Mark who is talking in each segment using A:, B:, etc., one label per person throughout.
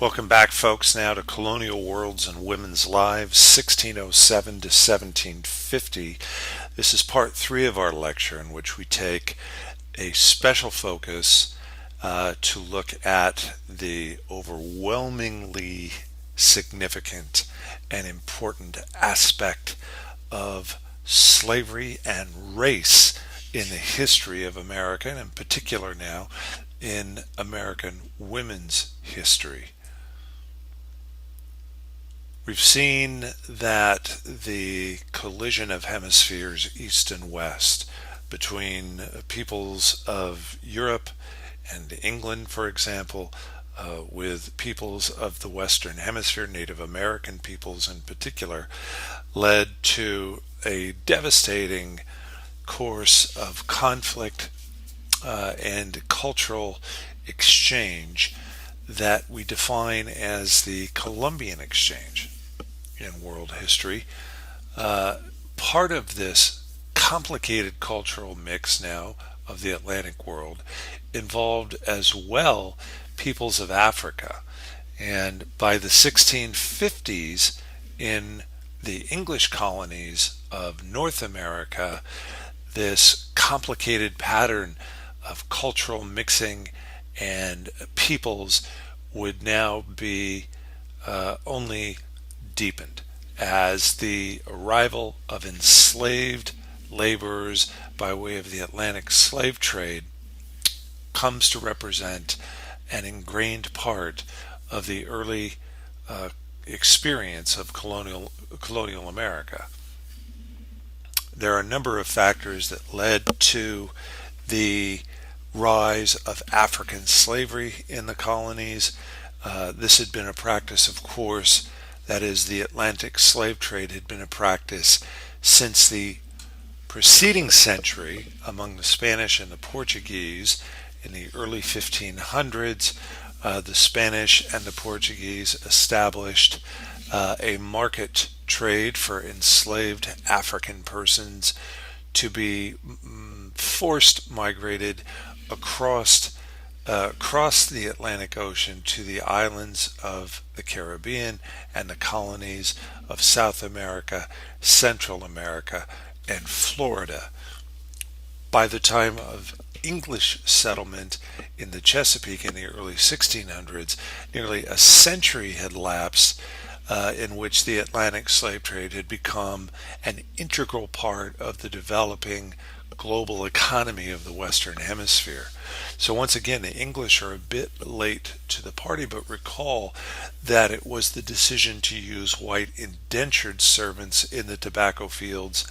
A: Welcome back, folks, now to Colonial Worlds and Women's Lives, 1607 to 1750. This is part three of our lecture, in which we take a special focus to look at the overwhelmingly significant and important aspect of slavery and race in the history of America, and in particular now in American women's history. We've seen that the collision of hemispheres east and west between peoples of Europe and England, for example, with peoples of the Western Hemisphere, Native American peoples in particular, led to a devastating course of conflict and cultural exchange that we define as the Columbian Exchange in world history. Part of this complicated cultural mix now of the Atlantic world involved as well peoples of Africa. And by the 1650s, in the English colonies of North America, this complicated pattern of cultural mixing and peoples would now be only deepened as the arrival of enslaved laborers by way of the Atlantic slave trade comes to represent an ingrained part of the early experience of colonial America. There are a number of factors that led to the rise of African slavery in the colonies. This had been a practice, of course, that is, the Atlantic slave trade had been a practice since the preceding century among the Spanish and the Portuguese. In the early 1500s, the Spanish and the Portuguese established a market trade for enslaved African persons to be forced migrated across the Atlantic Ocean to the islands of the Caribbean and the colonies of South America, Central America, and Florida. By the time of English settlement in the Chesapeake in the early 1600s, nearly a century had lapsed in which the Atlantic slave trade had become an integral part of the developing global economy of the Western Hemisphere. So once again, the English are a bit late to the party, but recall that it was the decision to use white indentured servants in the tobacco fields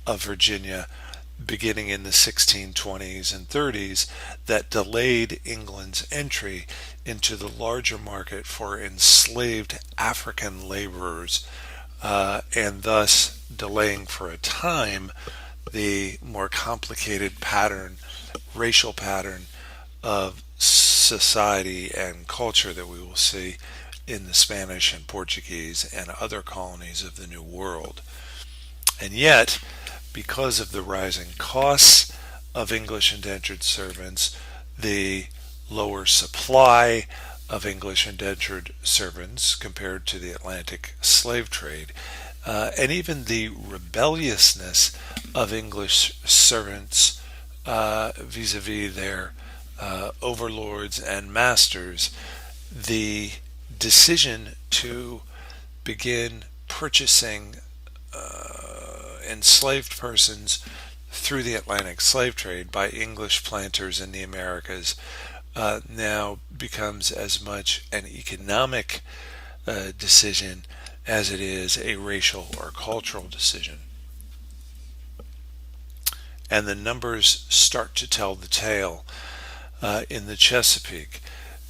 A: of Virginia beginning in the 1620s and 30s that delayed England's entry into the larger market for enslaved African laborers, and thus delaying for a time the more complicated racial pattern of society and culture that we will see in the Spanish and Portuguese and other colonies of the New World. And yet, because of the rising costs of English indentured servants, the lower supply of English indentured servants compared to the Atlantic slave trade, and even the rebelliousness of English servants vis-a-vis their overlords and masters, the decision to begin purchasing enslaved persons through the Atlantic slave trade by English planters in the Americas now becomes as much an economic decision as it is a racial or cultural decision. And the numbers start to tell the tale. In the Chesapeake,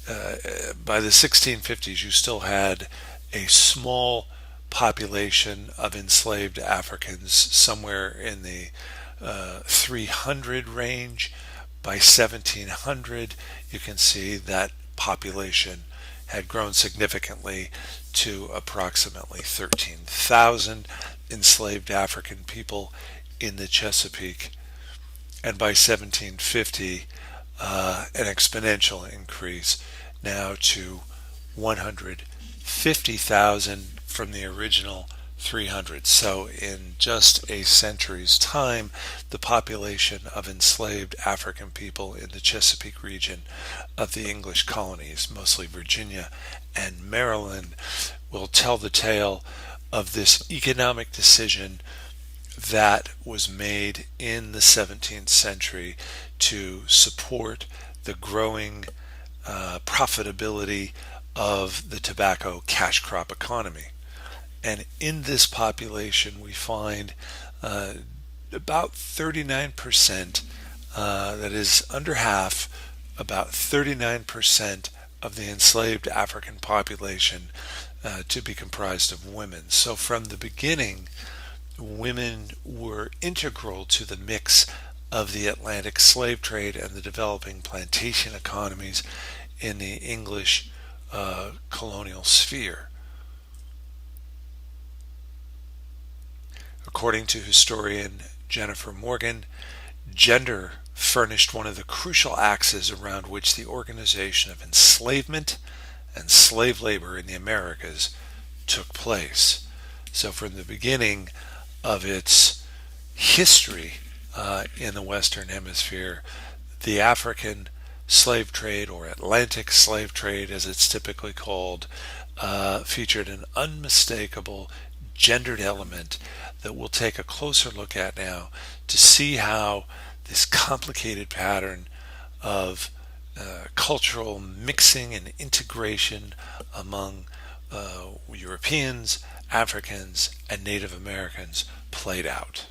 A: by the 1650s, you still had a small population of enslaved Africans, somewhere in the 300 range. By 1700, you can see that population had grown significantly to approximately 13,000 enslaved African people in the Chesapeake. And by 1750, an exponential increase now to 150,000 from the original 300. So in just a century's time, the population of enslaved African people in the Chesapeake region of the English colonies, mostly Virginia and Maryland, will tell the tale of this economic decision that was made in the 17th century to support the growing profitability of the tobacco cash crop economy. And in this population, we find about 39%, that is under half, about 39% of the enslaved African population to be comprised of women. So from the beginning, women were integral to the mix of the Atlantic slave trade and the developing plantation economies in the English colonial sphere. According to historian Jennifer Morgan, gender furnished one of the crucial axes around which the organization of enslavement and slave labor in the Americas took place. So from the beginning of its history in the Western Hemisphere, the African slave trade, or Atlantic slave trade as it's typically called, featured an unmistakable gendered element that we'll take a closer look at now to see how this complicated pattern of cultural mixing and integration among Europeans, Africans, and Native Americans played out.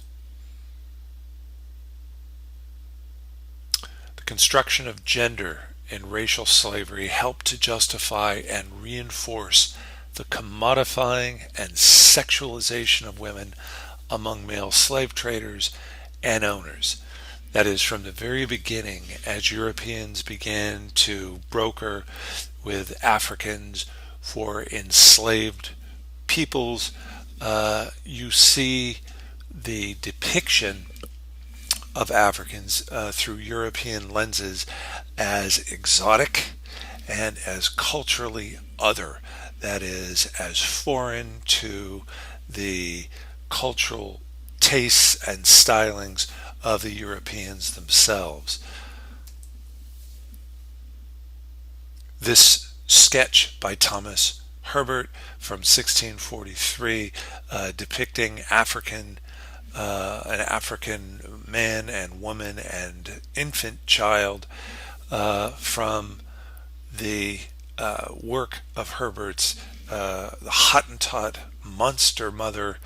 A: The construction of gender in racial slavery helped to justify and reinforce the commodifying and sexualization of women among male slave traders and owners. That is, from the very beginning, as Europeans began to broker with Africans for enslaved peoples, you see the depiction of Africans through European lenses as exotic and as culturally other. That is, as foreign to the cultural tastes and stylings of the Europeans themselves. This sketch by Thomas Herbert from 1643 depicting an African man and woman and infant child from the work of Herbert's The Hottentot Monster Mother.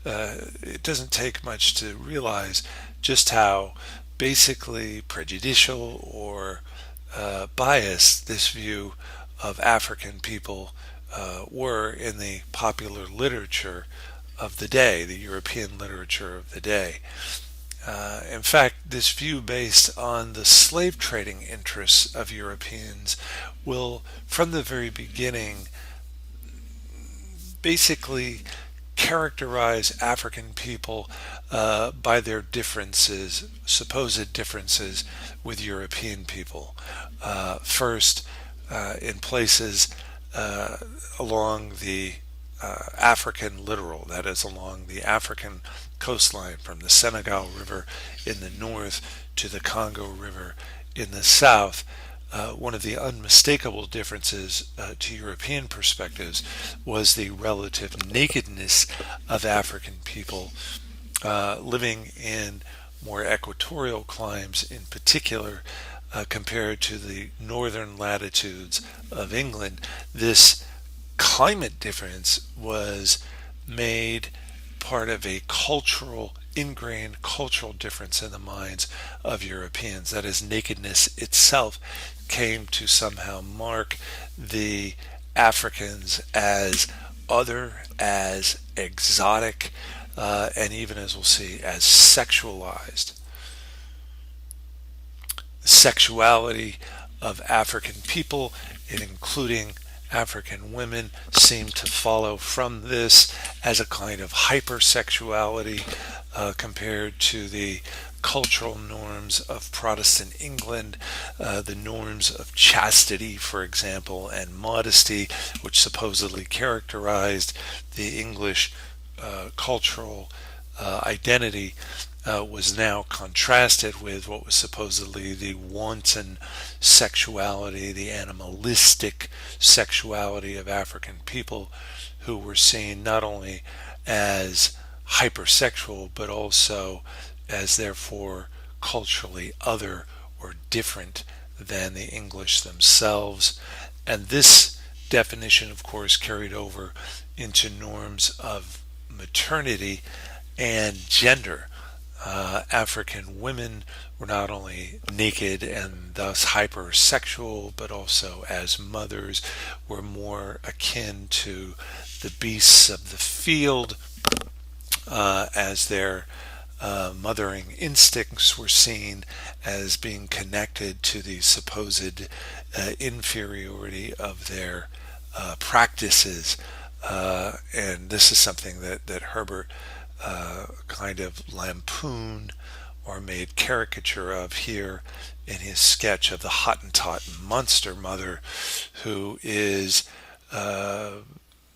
A: It doesn't take much to realize just how basically prejudicial or biased this view of African people were in the popular literature of the day, the European literature of the day. In fact, this view based on the slave trading interests of Europeans will, from the very beginning, basically characterize African people by their differences, supposed differences with European people. First, in places along the African littoral, that is, along the African coastline from the Senegal River in the north to the Congo River in the south. One of the unmistakable differences to European perspectives was the relative nakedness of African people living in more equatorial climes, in particular compared to the northern latitudes of England. This climate difference was made part of a ingrained cultural difference in the minds of Europeans. That is, nakedness itself came to somehow mark the Africans as other, as exotic, and even, as we'll see, as sexualized. The sexuality of African people, including African women, seem to follow from this as a kind of hypersexuality compared to the cultural norms of Protestant England, the norms of chastity, for example, and modesty, which supposedly characterized the English cultural identity, was now contrasted with what was supposedly the wanton sexuality, the animalistic sexuality of African people, who were seen not only as hypersexual but also as therefore culturally other or different than the English themselves. And this definition, of course, carried over into norms of maternity and gender. African women were not only naked and thus hypersexual, but also as mothers were more akin to the beasts of the field, as their mothering instincts were seen as being connected to the supposed inferiority of their practices. And this is something that Herbert kind of lampooned or made caricature of here in his sketch of the Hottentot monster mother, who is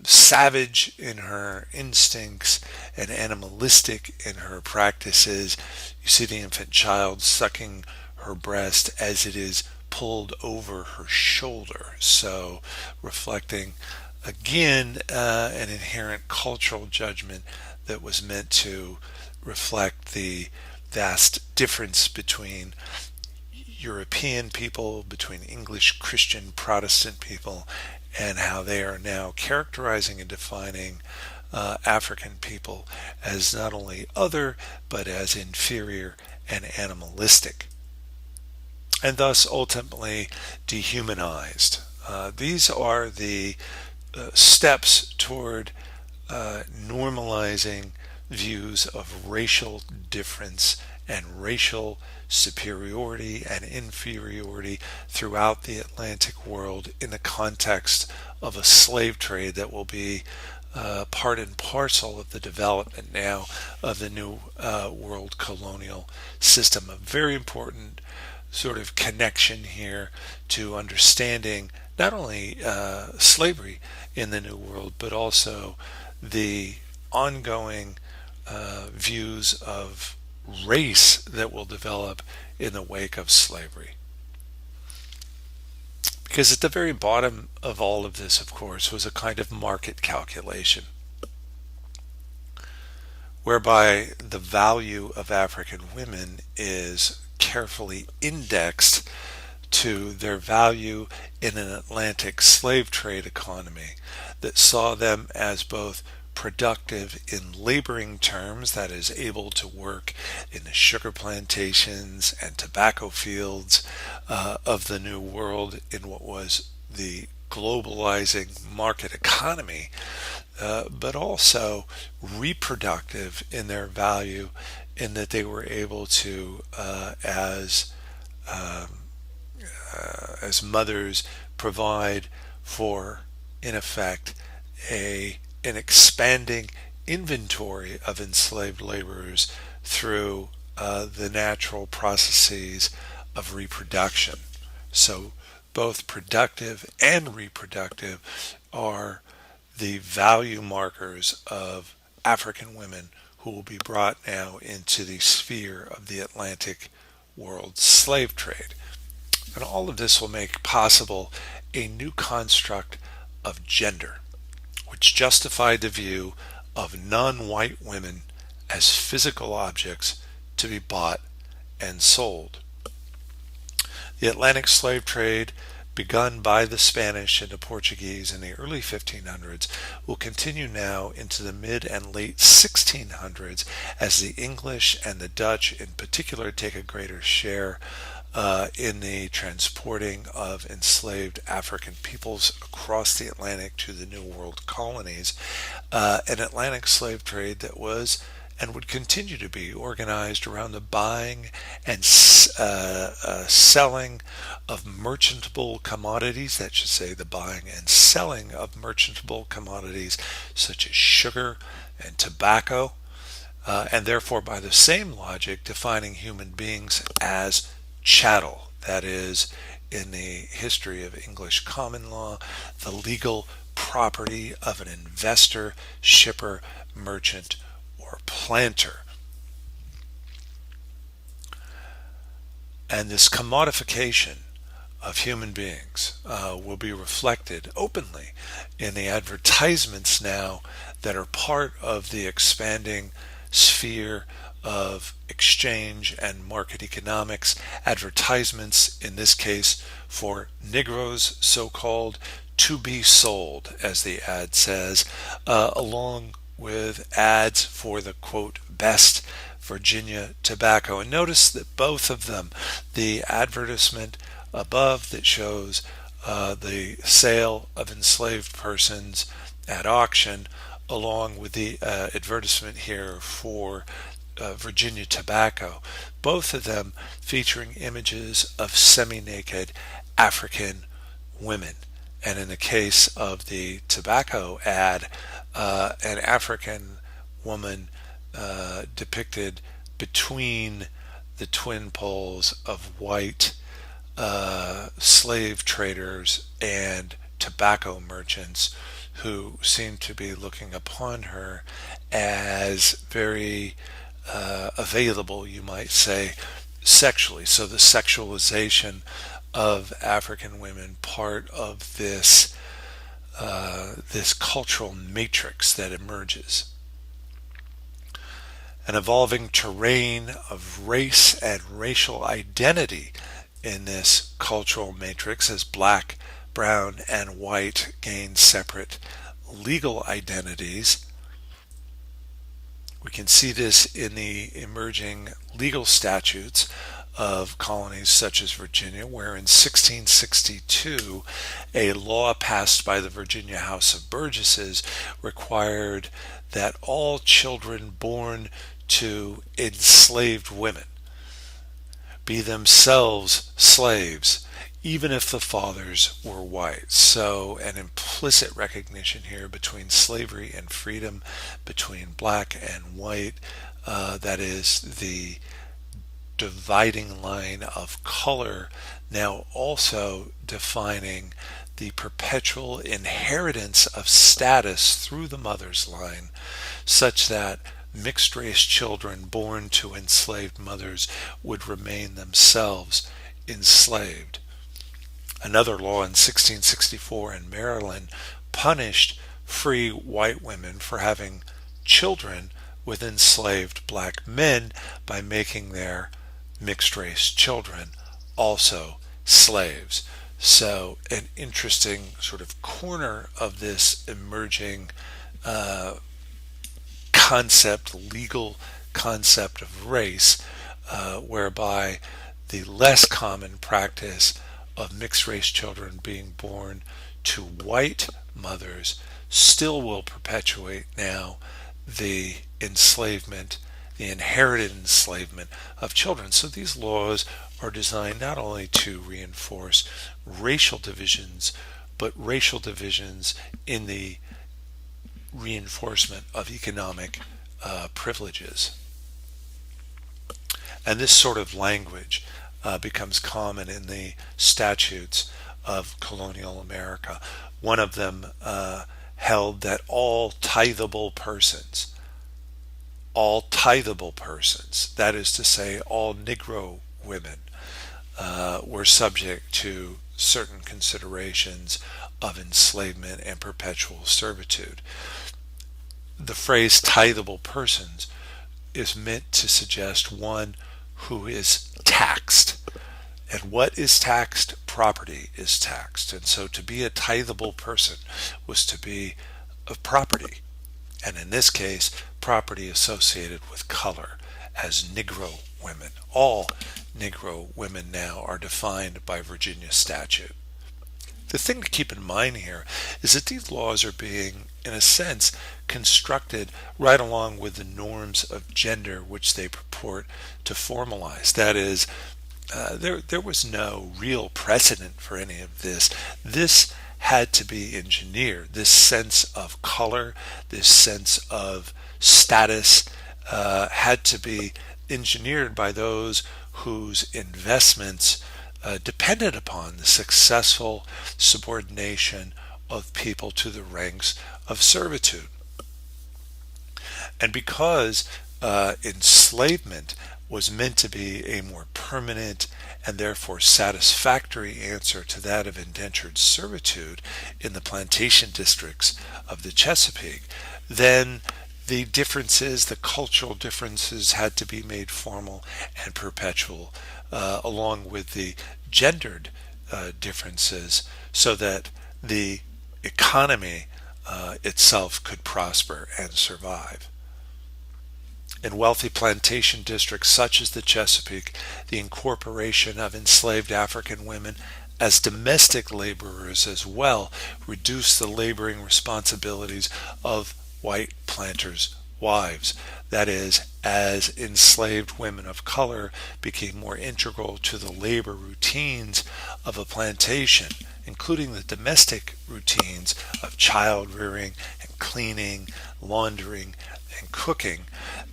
A: savage in her instincts and animalistic in her practices. You see the infant child sucking her breast as it is pulled over her shoulder, so reflecting again an inherent cultural judgment that was meant to reflect the vast difference between European people, between English Christian Protestant people, and how they are now characterizing and defining African people as not only other, but as inferior and animalistic, and thus ultimately dehumanized. These are the steps toward normalizing views of racial difference and racial superiority and inferiority throughout the Atlantic world in the context of a slave trade that will be part and parcel of the development now of the new world colonial system. A very important sort of connection here to understanding not only slavery in the New World, but also the ongoing views of race that will develop in the wake of slavery. Because at the very bottom of all of this, of course, was a kind of market calculation, whereby the value of African women is carefully indexed to their value in an Atlantic slave trade economy that saw them as both productive in laboring terms, that is, able to work in the sugar plantations and tobacco fields of the New World in what was the globalizing market economy, but also reproductive in their value, in that they were able to, as mothers, provide for, in effect, an expanding inventory of enslaved laborers through the natural processes of reproduction. So both productive and reproductive are the value markers of African women who will be brought now into the sphere of the Atlantic world slave trade. And all of this will make possible a new construct of gender, which justified the view of non-white women as physical objects to be bought and sold. The Atlantic slave trade, begun by the Spanish and the Portuguese in the early 1500s, will continue now into the mid and late 1600s as the English and the Dutch in particular take a greater share in the transporting of enslaved African peoples across the Atlantic to the New World colonies, an Atlantic slave trade that was and would continue to be organized around the buying and selling of merchantable commodities, that should say the buying and selling of merchantable commodities such as sugar and tobacco, and therefore by the same logic defining human beings as chattel, that is, in the history of English common law, the legal property of an investor, shipper, merchant, or planter. And this commodification of human beings will be reflected openly in the advertisements now that are part of the expanding sphere of exchange and market economics. Advertisements, in this case, for Negroes, so-called, to be sold, as the ad says, along with ads for the, quote, best Virginia tobacco. And notice that both of them, the advertisement above that shows the sale of enslaved persons at auction, along with the advertisement here for Virginia tobacco, both of them featuring images of semi-naked African women. And in the case of the tobacco ad, an African woman depicted between the twin poles of white slave traders and tobacco merchants who seem to be looking upon her as very available, you might say, sexually. So the sexualization of African women, part of this this cultural matrix that emerges. An evolving terrain of race and racial identity in this cultural matrix as black, brown, and white gain separate legal identities. We can see this in the emerging legal statutes of colonies such as Virginia, where in 1662 a law passed by the Virginia House of Burgesses required that all children born to enslaved women be themselves slaves, even if the fathers were white. So an implicit recognition here between slavery and freedom, between black and white, that is the dividing line of color, now also defining the perpetual inheritance of status through the mother's line, such that mixed race children born to enslaved mothers would remain themselves enslaved. Another law in 1664 in Maryland punished free white women for having children with enslaved black men by making their mixed race children also slaves. So an interesting sort of corner of this emerging legal concept of race, whereby the less common practice of mixed race children being born to white mothers still will perpetuate now the enslavement, the inherited enslavement of children. So these laws are designed not only to reinforce racial divisions, but racial divisions in the reinforcement of economic privileges. And this sort of language becomes common in the statutes of colonial America. One of them held that all tithable persons, that is to say all Negro women, were subject to certain considerations of enslavement and perpetual servitude. The phrase tithable persons is meant to suggest one who is taxed. And what is taxed? Property is taxed. And so to be a tithable person was to be of property. And in this case, property associated with color, as Negro women. All Negro women now are defined by Virginia statute. The thing to keep in mind here is that these laws are being, in a sense, constructed right along with the norms of gender which they purport to formalize. That is, there was no real precedent for any of this. This had to be engineered. This sense of color, this sense of status had to be engineered by those whose investments depended upon the successful subordination of people to the ranks of servitude. And because enslavement was meant to be a more permanent and therefore satisfactory answer to that of indentured servitude in the plantation districts of the Chesapeake, then the differences, the cultural differences, had to be made formal and perpetual, along with the gendered differences, so that the economy itself could prosper and survive. In wealthy plantation districts such as the Chesapeake, the incorporation of enslaved African women as domestic laborers as well reduced the laboring responsibilities of white planters' wives. That is, as enslaved women of color became more integral to the labor routines of a plantation, including the domestic routines of child rearing and cleaning, laundering, and cooking,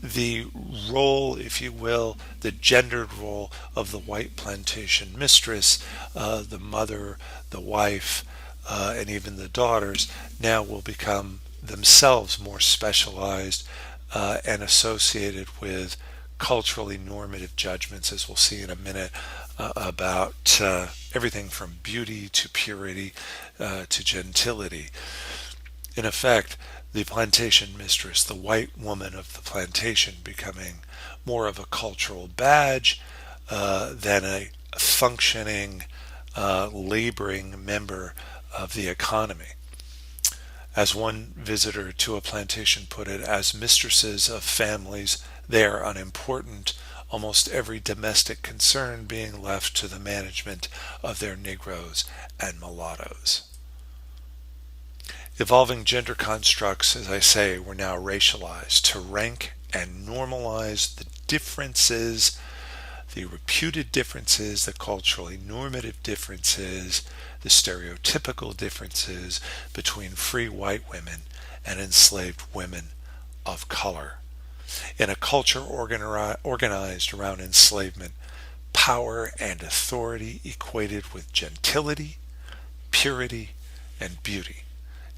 A: the role, if you will, the gendered role of the white plantation mistress, the mother, the wife, and even the daughters, now will become themselves more specialized and associated with culturally normative judgments, as we'll see in a minute, about everything from beauty to purity to gentility. In effect, the plantation mistress, the white woman of the plantation, becoming more of a cultural badge than a functioning, laboring member of the economy. As one visitor to a plantation put it, as mistresses of families, they are unimportant, almost every domestic concern being left to the management of their Negroes and mulattoes. Evolving gender constructs, as I say, were now racialized to rank and normalize the differences, the reputed differences, the culturally normative differences, the stereotypical differences between free white women and enslaved women of color. In a culture organized around enslavement, power and authority equated with gentility, purity, and beauty,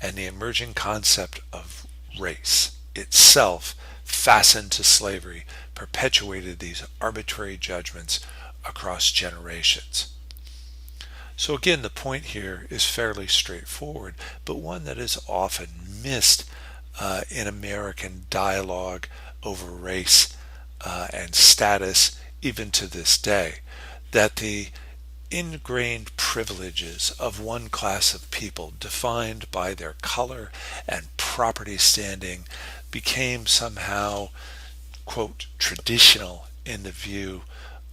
A: and the emerging concept of race itself, fastened to slavery, perpetuated these arbitrary judgments across generations. So again, the point here is fairly straightforward, but one that is often missed in American dialogue over race and status, even to this day, that the ingrained privileges of one class of people, defined by their color and property standing, became somehow, quote, traditional in the view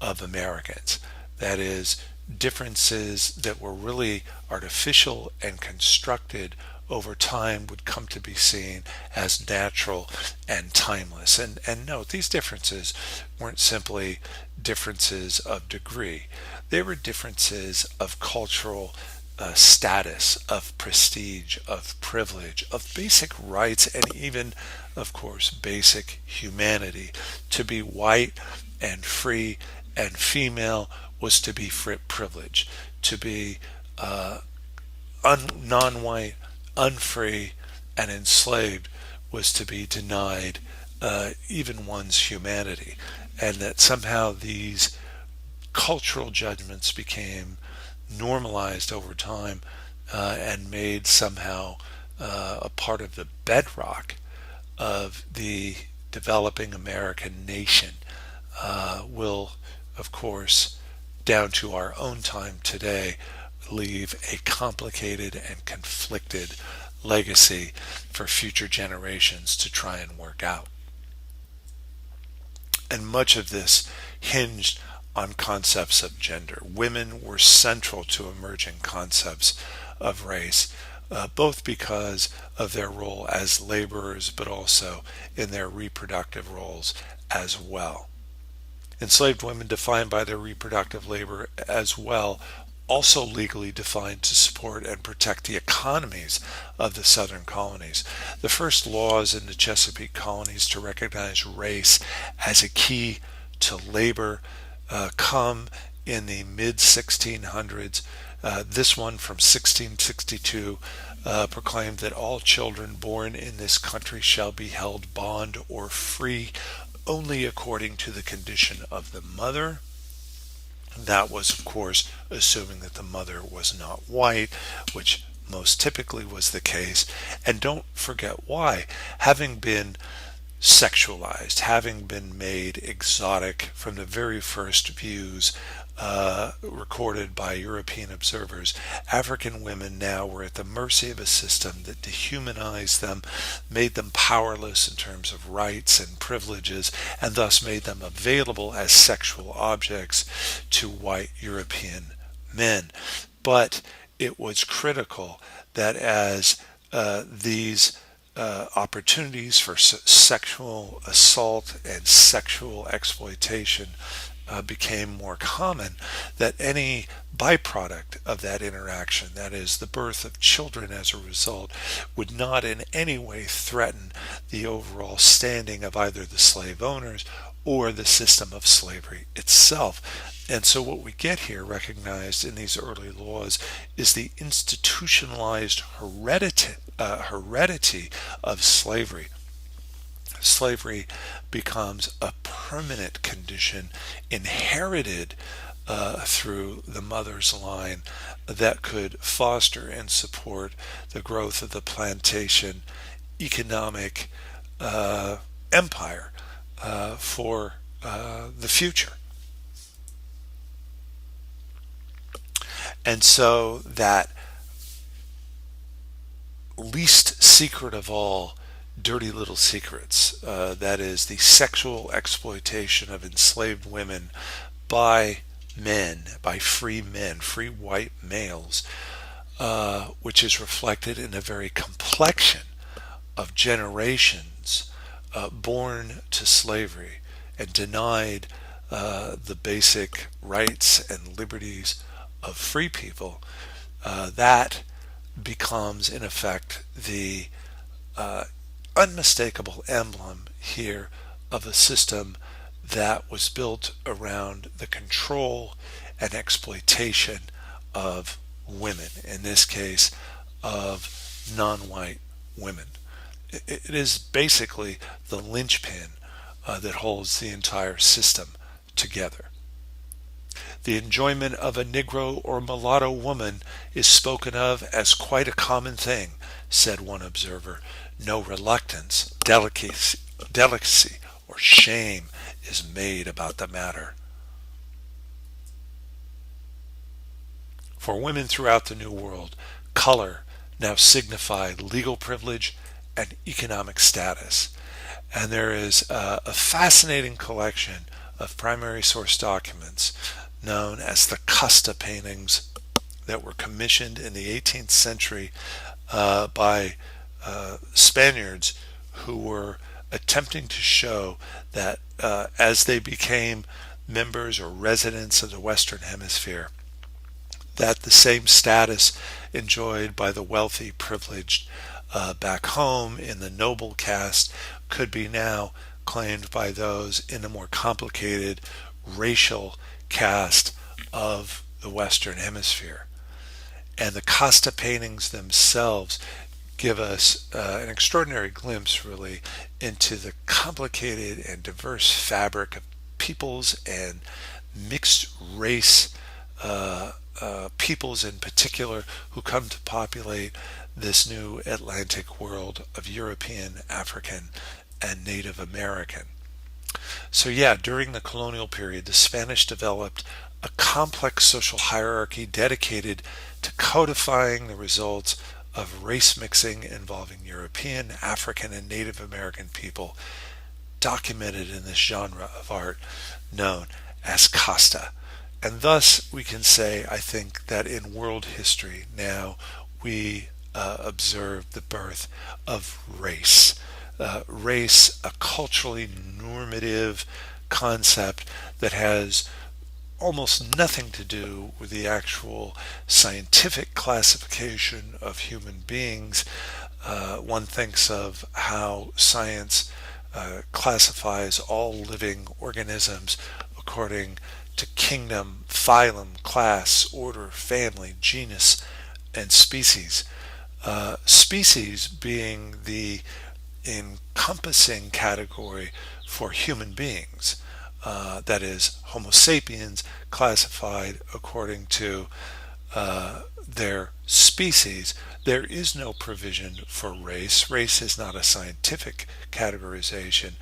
A: of Americans. That is, differences that were really artificial and constructed over time would come to be seen as natural and timeless. And note, these differences weren't simply differences of degree. They were differences of cultural status, of prestige, of privilege, of basic rights, and even, of course, basic humanity. To be white and free and female was to be privileged. To be non-white, unfree, and enslaved was to be denied even one's humanity. And that somehow these cultural judgments became normalized over time and made somehow a part of the bedrock of the developing American nation will, of course, down to our own time today, leave a complicated and conflicted legacy for future generations to try and work out. And much of this hinged on concepts of gender. Women were central to emerging concepts of race, both because of their role as laborers, but also in their reproductive roles as well. Enslaved women, defined by their reproductive labor as well, also legally defined to support and protect the economies of the southern colonies. The first laws in the Chesapeake colonies to recognize race as a key to labor come in the mid 1600s. This one from 1662 proclaimed that all children born in this country shall be held bond or free only according to the condition of the mother. That was, of course, assuming that the mother was not white, which most typically was the case. And don't forget why. Having been sexualized, having been made exotic from the very first views recorded by European observers, African women now were at the mercy of a system that dehumanized them, made them powerless in terms of rights and privileges, and thus made them available as sexual objects to white European men. But it was critical that as these opportunities for sexual assault and sexual exploitation became more common, that any byproduct of that interaction, that is, the birth of children as a result, would not in any way threaten the overall standing of either the slave owners or the system of slavery itself. And so what we get here, recognized in these early laws, is the institutionalized heredity of slavery. Slavery becomes a permanent condition inherited through the mother's line that could foster and support the growth of the plantation economic empire for the future. And so that least secret of all dirty little secrets, that is the sexual exploitation of enslaved women by men, by free men, free white males, which is reflected in the very complexion of generations born to slavery and denied the basic rights and liberties of free people. That becomes, in effect, the unmistakable emblem here of a system that was built around the control and exploitation of women, in this case of non-white women. It is basically the linchpin that holds the entire system together. The enjoyment of a Negro or mulatto woman is spoken of as quite a common thing, said one observer. No reluctance, delicacy, or shame is made about the matter. For women throughout the New World, color now signified legal privilege and economic status. And there is a fascinating collection of primary source documents known as the Costa paintings that were commissioned in the 18th century by Spaniards who were attempting to show that as they became members or residents of the Western Hemisphere, that the same status enjoyed by the wealthy, privileged back home in the noble caste could be now claimed by those in the more complicated racial caste of the Western Hemisphere. And the Costa paintings themselves give us an extraordinary glimpse, really, into the complicated and diverse fabric of peoples and mixed race peoples in particular who come to populate this new Atlantic world of European, African, and Native American. So yeah, during the colonial period, the Spanish developed a complex social hierarchy dedicated to codifying the results of race mixing involving European, African, and Native American people, documented in this genre of art known as Costa. And thus we can say, I think, that in world history now we observe the birth of race. Race, a culturally normative concept that has almost nothing to do with the actual scientific classification of human beings. One thinks of how science classifies all living organisms according to kingdom, phylum, class, order, family, genus, and species. Species being the encompassing category for human beings. That is, Homo sapiens classified according to their species. There is no provision for race. Race is not a scientific categorization.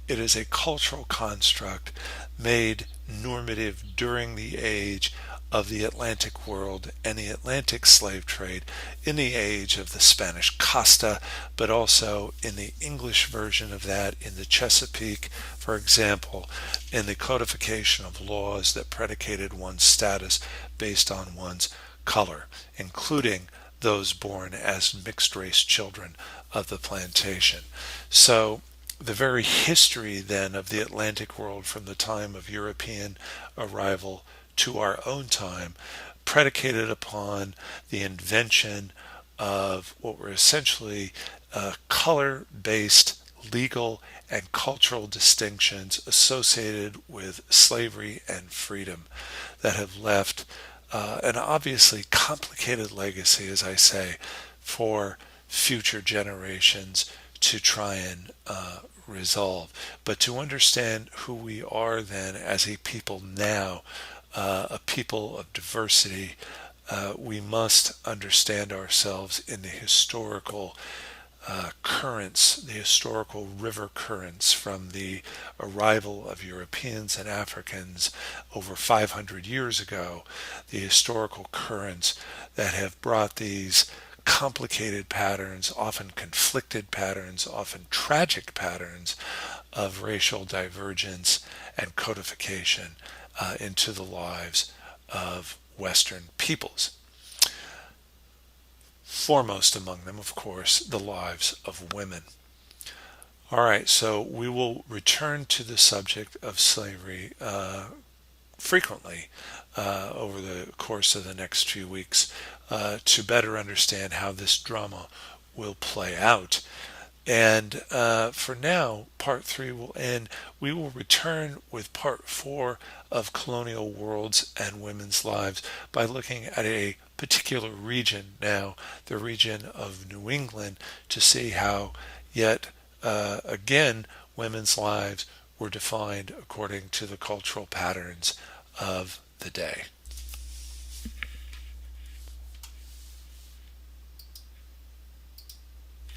A: It is a cultural construct made normative during the age of the Atlantic world and the Atlantic slave trade, in the age of the Spanish Costa, but also in the English version of that in the Chesapeake, for example, in the codification of laws that predicated one's status based on one's color, including those born as mixed race children of the plantation. So the very history then of the Atlantic world from the time of European arrival to our own time, predicated upon the invention of what were essentially color-based legal and cultural distinctions associated with slavery and freedom that have left an obviously complicated legacy, as I say, for future generations to try and resolve. But to understand who we are then as a people now, a people of diversity, we must understand ourselves in the historical currents, the historical river currents from the arrival of Europeans and Africans over 500 years ago, the historical currents that have brought these complicated patterns, often conflicted patterns, often tragic patterns of racial divergence and codification into the lives of Western peoples. Foremost among them, of course, the lives of women. All right, so we will return to the subject of slavery frequently over the course of the next few weeks to better understand how this drama will play out. And for now, part 3 will end. We will return with part 4 of Colonial Worlds and Women's Lives by looking at a particular region now, the region of New England, to see how yet again women's lives were defined according to the cultural patterns of the day.